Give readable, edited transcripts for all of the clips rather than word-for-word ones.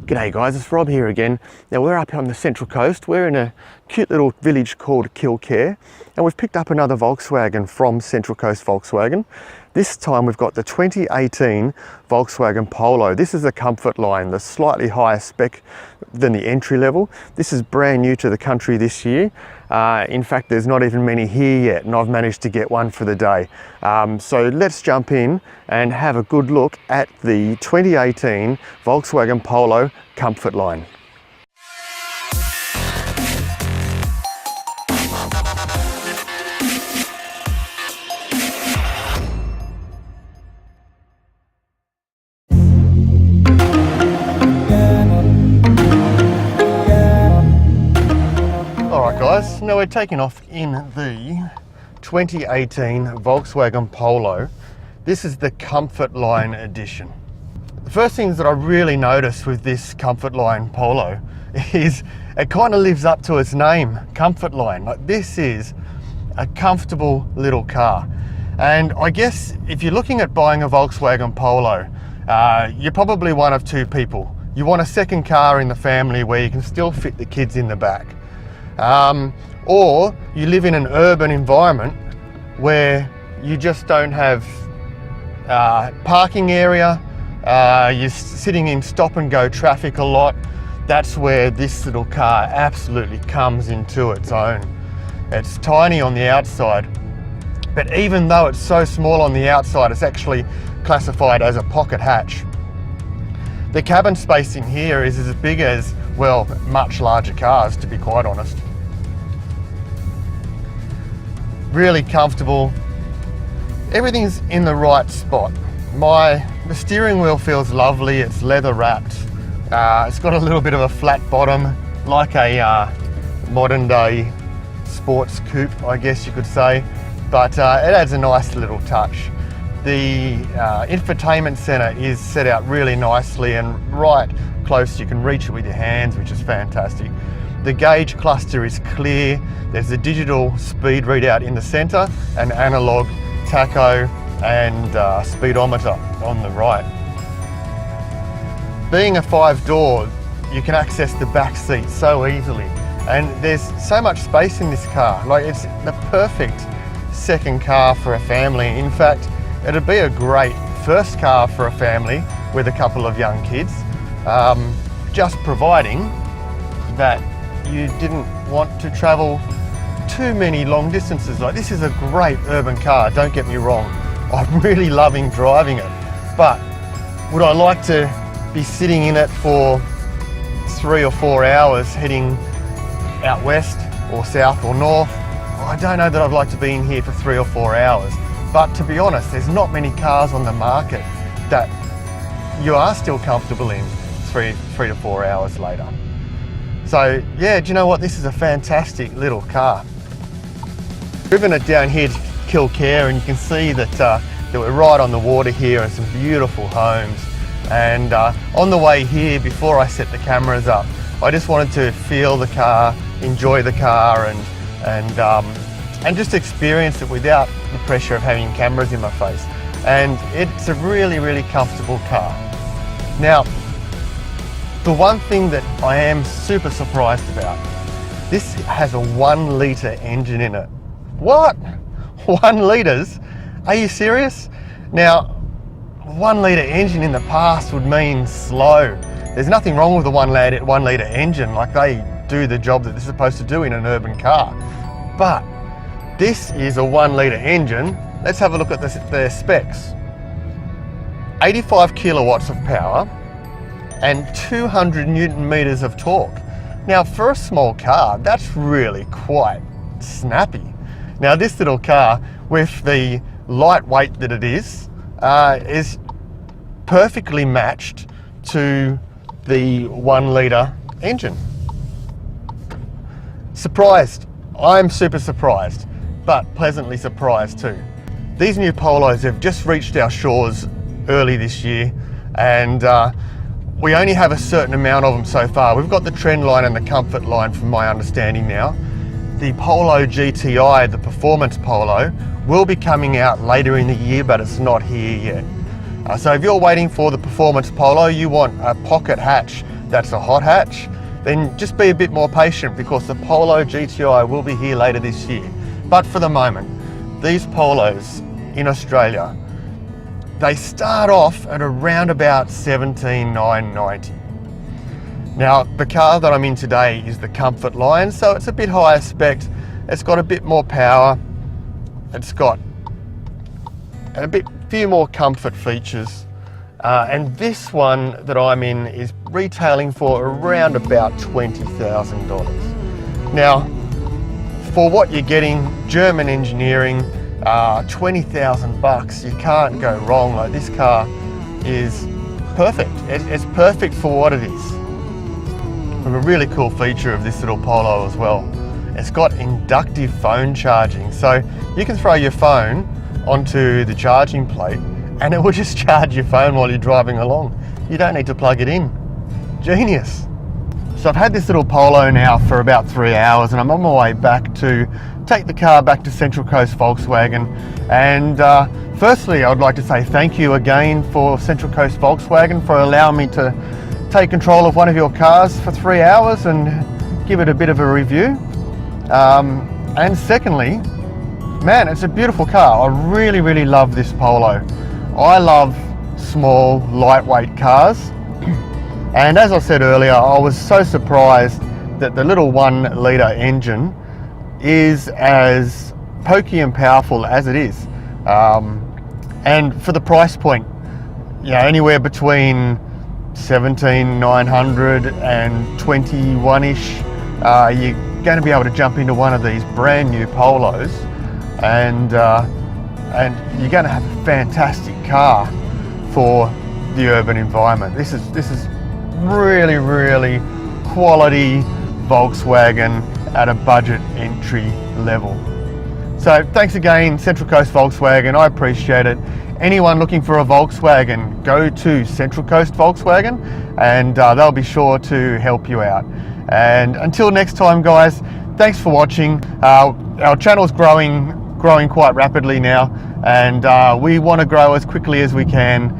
G'day guys, it's Rob here again. Now we're up on the Central Coast. We're in a cute little village called Kilcare, and we've picked up another Volkswagen from Central Coast Volkswagen. This time we've got the 2018 Volkswagen Polo. This is the comfort line, the slightly higher spec than the entry level. This is brand new to the country this year. In fact, there's not even many here yet, and I've managed to get one for the day. So let's jump in and have a good look at the 2018 Volkswagen Polo comfort line. Guys, now we're taking off in the 2018 Volkswagen Polo. This is the Comfort Line edition. The first things that I really noticed with this Comfort Line Polo is it kind of lives up to its name, Comfort Line. Like, this is a comfortable little car. And I guess if you're looking at buying a Volkswagen Polo, you're probably one of two people. You want a second car in the family where you can still fit the kids in the back. Or you live in an urban environment where you just don't have parking area, you're sitting in stop and go traffic a lot. That's where this little car absolutely comes into its own. It's tiny on the outside, but even though it's so small on the outside, it's actually classified as a pocket hatch. The cabin space in here is as big as, well, much larger cars, to be quite honest. Really comfortable. Everything's in the right spot. The steering wheel feels lovely. It's leather wrapped. It's got a little bit of a flat bottom, like a modern day sports coupe, I guess you could say. But it adds a nice little touch. The infotainment center is set out really nicely and right close. You can reach it with your hands, which is fantastic. The gauge cluster is clear. There's a digital speed readout in the center, an analog tacho and speedometer on the right. Being a 5-door, you can access the back seat so easily. And there's so much space in this car. Like, it's the perfect second car for a family. In fact, it'd be a great first car for a family with a couple of young kids, just providing that you didn't want to travel too many long distances. Like, this is a great urban car, don't get me wrong. I'm really loving driving it, but would I like to be sitting in it for 3 or 4 hours heading out west or south or north? I don't know that I'd like to be in here for 3 or 4 hours, but to be honest, there's not many cars on the market that you are still comfortable in 3 to 4 hours later. So yeah, do you know what? This is a fantastic little car. Driven it down here to Kilcare, and you can see that we're right on the water here and some beautiful homes. And on the way here, before I set the cameras up, I just wanted to feel the car, enjoy the car, and just experience it without the pressure of having cameras in my face. And it's a really, really comfortable car. Now, the one thing that I am super surprised about, this has a 1 litre engine in it. What? 1 litres? Are you serious? Now, 1 litre engine in the past would mean slow. There's nothing wrong with a 1 litre engine. Like, they do the job that they're supposed to do in an urban car. But this is a 1 litre engine. Let's have a look at the specs. 85 kilowatts of power and 200 Newton meters of torque. Now, for a small car, that's really quite snappy. Now, this little car, with the lightweight that it is perfectly matched to the 1 litre engine. Surprised. I'm super surprised, but pleasantly surprised too. These new Polos have just reached our shores early this year, and we only have a certain amount of them so far. We've got the Trend line and the Comfort line from my understanding now. The Polo GTI, the Performance Polo, will be coming out later in the year, but it's not here yet. So if you're waiting for the Performance Polo, you want a pocket hatch that's a hot hatch, then just be a bit more patient, because the Polo GTI will be here later this year. But for the moment, these Polos in Australia, they start off at around about $17,990. Now, the car that I'm in today is the Comfort line, so it's a bit higher spec. It's got a bit more power. It's got a few more comfort features. And this one that I'm in is retailing for around about $20,000. Now, for what you're getting, German engineering, 20,000 bucks, you can't go wrong. Like, this car is perfect. It's perfect for what it is. A really cool feature of this little Polo as well, it's got inductive phone charging, so you can throw your phone onto the charging plate and it will just charge your phone while you're driving along. You don't need to plug it in. Genius. So I've had this little Polo now for about 3 hours, and I'm on my way back to take the car back to Central Coast Volkswagen. And firstly, I'd like to say thank you again for Central Coast Volkswagen for allowing me to take control of one of your cars for 3 hours and give it a bit of a review. And secondly, man, it's a beautiful car. I really, really love this Polo. I love small, lightweight cars. And as I said earlier, I was so surprised that the little 1 litre engine is as pokey and powerful as it is. And for the price point, you know, anywhere between 17,900 and 21-ish, you're going to be able to jump into one of these brand new Polos, and you're going to have a fantastic car for the urban environment. This is really, really quality Volkswagen at a budget entry level. So thanks again, Central Coast Volkswagen. I appreciate it. Anyone looking for a Volkswagen, go to Central Coast Volkswagen, and they'll be sure to help you out. And until next time, guys, thanks for watching. Our channel's growing quite rapidly now, and we want to grow as quickly as we can,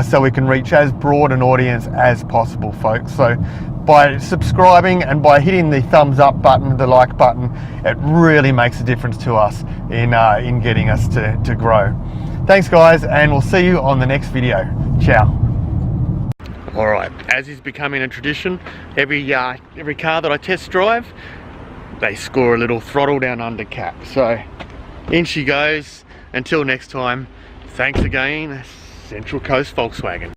so we can reach as broad an audience as possible, folks. So by subscribing and by hitting the thumbs up button, the like button, it really makes a difference to us in getting us to grow. Thanks, guys, and we'll see you on the next video. Ciao. All right, as is becoming a tradition, every car that I test drive, they score a little throttle down under cap. So in she goes. Until next time, thanks again, Central Coast Volkswagen.